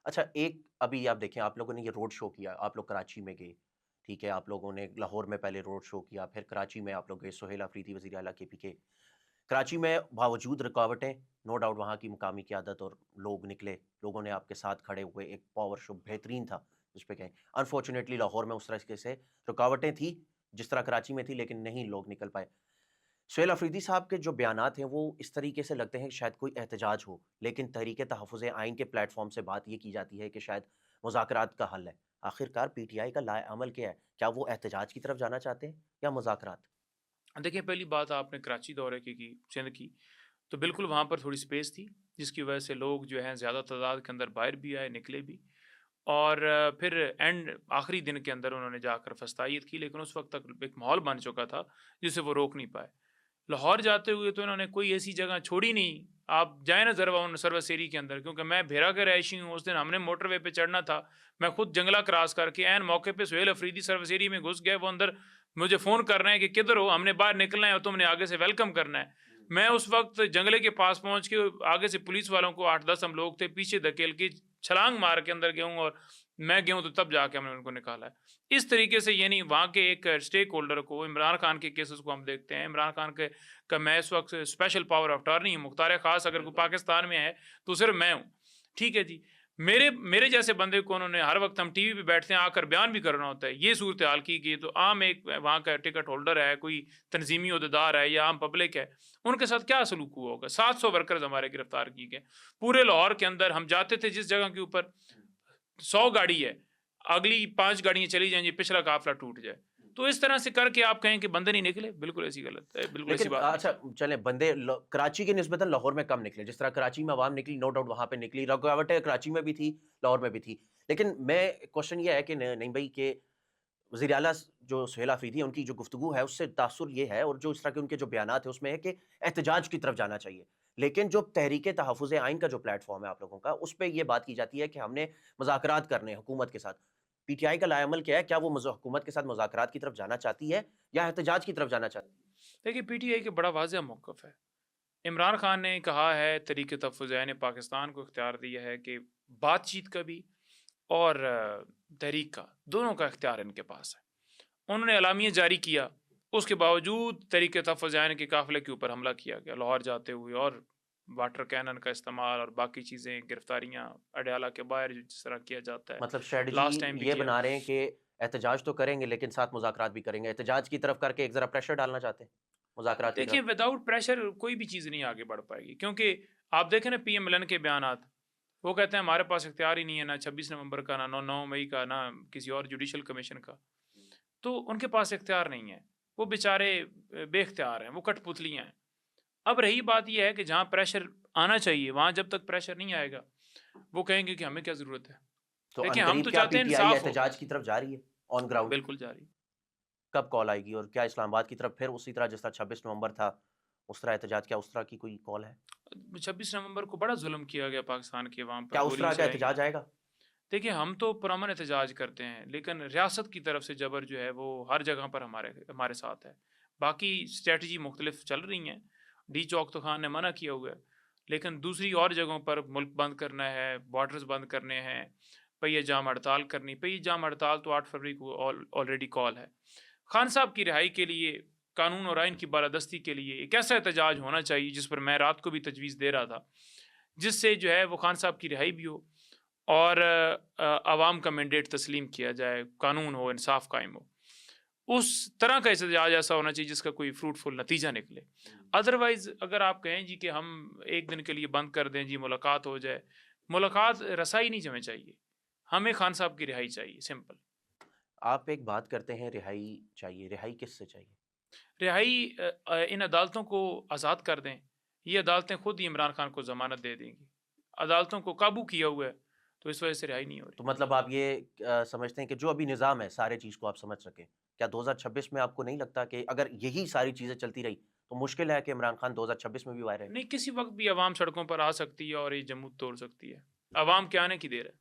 अच्छा, एक अभी आप देखें, आप लोगों ने ये रोड शो किया, आप लोग कराची में गए, ठीक है? आप लोगों ने लाहौर में पहले रोड शो किया, फिर कराची में आप लोग गए, सुहेल अफरीदी वज़ीर आला केपीके। कराची में बावजूद रुकावटें, नो डाउट वहाँ की मकामी क़यादत और लोग निकले, लोगों ने आपके साथ खड़े हुए, एक पावर शो बेहतरीन था, जिस पे कहें। अनफॉर्चुनेटली लाहौर में उस तरीके से रुकावटें थी, जिस तरह कराची में थी, लेकिन नहीं लोग निकल पाए। सुहेल अफरीदी साहब के जो बयानात हैं, वो इस तरीके से लगते हैं कि शायद कोई एहतजाज हो, लेकिन तहफ़्फ़ुज़ आइन के प्लेटफ़ॉर्म से बात ये की जाती है कि शायद मुज़ाकरात का हल है। आखिरकार पीटीआई का लाएअमल क्या है? क्या वो एहतजाज की तरफ जाना चाहते हैं या मुज़ाकरात? देखिए, पहली बात आपने कराची दौरे की, सिंध की, तो बिल्कुल वहाँ पर थोड़ी स्पेस थी, जिसकी वजह से लोग जो हैं ज़्यादा तादाद के अंदर बाहर भी आए, निकले भी। और फिर एंड आखिरी दिन के अंदर उन्होंने जाकर फस्तायत की, लेकिन उस वक़्त तक एक माहौल बन चुका था, जिसे वो रोक नहीं पाए। लाहौर जाते हुए तो इन्होंने कोई ऐसी जगह छोड़ी नहीं। आप जाएँ ना ज़रा उन सर्वसेरी के अंदर, क्योंकि मैं भेरा का रहायशी हूँ, उस दिन हमने मोटरवे पे चढ़ना था। मैं खुद जंगला क्रॉस करके ऐन मौके पे सुहेल अफरीदी सर्वसेरी में घुस गए। वो अंदर मुझे फ़ोन कर रहे हैं कि किधर हो? हमने बाहर निकलना है और तुमने आगे से वेलकम करना है। मैं उस वक़्त जंगले के पास पहुँच के आगे से पुलिस वालों को 8-10 हम लोग थे, पीछे धकेल के छलांग मार के अंदर गया हूँ, और मैं गया हूँ तो तब जाके हमने उनको निकाला है। इस तरीके से यानी वहाँ के एक स्टेक होल्डर को, इमरान खान के केसेस को हम देखते हैं। इमरान खान के का मैं इस वक़्त स्पेशल पावर ऑफ अटॉर्नी हूँ, मुख्तार ख़ास अगर कोई पाकिस्तान में है, तो सिर्फ़ मैं हूँ। ठीक है जी। मेरे मेरे जैसे बंदे को उन्होंने, हर वक़्त हम टीवी पे बैठते हैं, आकर बयान भी करना होता है। ये सूरत-ए-हाल की कि ये तो आम एक वहाँ का टिकट होल्डर है, कोई तंज़ीमी ओहदेदार है या आम पब्लिक है, उनके साथ क्या सलूक हुआ होगा? 700 वर्कर्स हमारे गिरफ्तार किए गए। पूरे लाहौर के अंदर हम जाते थे जिस जगह के ऊपर 100 गाड़ी है, अगली 5 गाड़ियाँ चली जाएँ, ये पिछला काफ़िला टूट जाए। तो इस तरह से करके आप कहें कि बंदे नहीं निकले, बिल्कुल ऐसी गलत है, बिल्कुल ऐसी लेकिन बात नहीं है। अच्छा, चलें, बंदे कराची की निस्बतन लाहौर में कम निकले। जिस तरह कराची में अवाम निकली, नो डाउट वहाँ पे निकली, रुकावटें कराची में भी थी, लाहौर में भी थी। लेकिन मैं क्वेश्चन ये है कि नईम भई के वज़ीर आला जो सुहेल अफरीदी हैं, उनकी जो गुफ्तगू है, उससे तासुर ये है, और जो इस तरह के उनके जो बयानात हैं, उसमें है कि एहतजाज की तरफ जाना चाहिए। लेकिन जो तहरीक तहफ़्फ़ुज़ आइन का जो प्लेटफ़ॉर्म है आप लोगों का, उस पे ये बात की जाती है कि हमने मुज़ाकरात करने हैं हुकूमत के साथ। पीटीआई का लाएअमल क्या है? क्या वो हुकूमत के साथ मुज़ाकरात की तरफ जाना चाहती है या एहतजाज की तरफ जाना चाहती है? देखिए, पीटीआई का बड़ा वाज़ेह मौक़िफ़ है। इमरान खान ने कहा है, तहरीक तहफ़्फ़ुज़ ने पाकिस्तान को इख्तियार दिया है कि बातचीत का भी और तहरीक का, दोनों का इख्तियार इनके पास है। उन्होंने एलामिया जारी किया, उसके बावजूद तहरीक तहफ़्फ़ुज़ के काफ़िले के ऊपर हमला किया गया लाहौर जाते हुए, और वाटर कैनन का इस्तेमाल और बाकी चीज़ें, गिरफ्तारियाँ अडयाला के बाहर जिस तरह किया जाता है, मतलब स्ट्रैटेजी लास्ट टाइम भी ये किया। बना रहे हैं कि एहतजाज तो करेंगे, लेकिन साथ मुज़ाकरात भी करेंगे। एहतजाज की तरफ करके एक ज़रा प्रेशर डालना चाहते हैं, मुज़ाकरात की देखिए, तरफ। विदाउट प्रेशर कोई भी चीज़ नहीं आगे बढ़ पाएगी, क्योंकि आप देखें ना पीएम मिलन के बयानात, वो कहते हैं हमारे पास इख्तियार ही नहीं है, ना 26 नवंबर का, ना 9 मई का, ना किसी और जुडिशल कमीशन का। तो उनके पास इख्तियार नहीं है। वो बेचारे बेइख्तियार हैं, वो कठपुतलियाँ हैं। अब रही बात ये है कि जहाँ प्रेशर आना चाहिए, वहाँ जब तक प्रेशर नहीं आएगा, वो कहेंगे कि हमें क्या ज़रूरत है। तो देखिए, हम अनकरीब तो क्या चाहते हैं पीटीआई इंसाफ हो। एहतजाज की तरफ जा रही है, ऑन ग्राउंड? बिल्कुल जारी। कब कॉल आएगी, और क्या इस्लामाबाद की तरफ फिर उसी तरह जिस तरह 26 नवंबर था, उस तरह एहतजाज, क्या उस तरह की कोई कॉल है? 26 नवंबर को बड़ा ज़ुल्म किया गया पाकिस्तान के अवाम पर, क्या उस गोलियों तरह का चलाई गईं। एहतजाज आएगा? देखिए, हम तो पुरअमन एहतजाज करते हैं, लेकिन रियासत की तरफ से जबर जो है वो हर जगह पर हमारे हमारे साथ है। बाकी स्ट्रैटेजी मुख्तलिफ चल रही हैं। डी चौक तो खान ने मना किया हुआ है, लेकिन दूसरी और जगहों पर मुल्क बंद करना है, बॉर्डर्स बंद करने हैं, पहिए जाम हड़ताल करनी। पहिए जाम हड़ताल तो 8 फरवरी को ऑलरेडी कॉल है। खान साहब की रिहाई के लिए, कानून और आइन की बालादस्ती के लिए एक ऐसा एहतजाज होना चाहिए, जिस पर मैं रात को भी तजवीज़ दे रहा था, जिससे जो है वो खान साहब की रिहाई भी हो, और अवाम का मैंडेट तस्लीम किया जाए, कानून हो, इंसाफ कायम हो। उस तरह का एहतजाज ऐसा होना चाहिए जिसका कोई फ्रूटफुल नतीजा निकले। अदरवाइज़ अगर आप कहें जी कि हम एक दिन के लिए बंद कर दें जी, मुलाकात हो जाए, मुलाकात रसाई नहीं हमें चाहिए। हमें खान साहब की रिहाई चाहिए, सिंपल। आप एक बात करते हैं, रिहाई चाहिए, रिहाई किससे चाहिए? रिहाई इन अदालतों को आज़ाद कर दें। ये अदालतें खुद ही इमरान खान को ज़मानत दे देंगी। अदालतों को काबू किया हुआ है, तो इस वजह से रिहाई नहीं हो तो रही। मतलब आप ये समझते हैं कि जो अभी निज़ाम है, सारे चीज़ को आप समझ सकें। क्या 2026 में आपको नहीं लगता कि अगर यही सारी चीज़ें चलती रही, तो मुश्किल है कि इमरान खान 2026 में भी वायरल रहे? नहीं, किसी वक़्त भी अवाम सड़कों पर आ सकती है और ये जमूत तोड़ सकती है। अवाम के आने की देर है।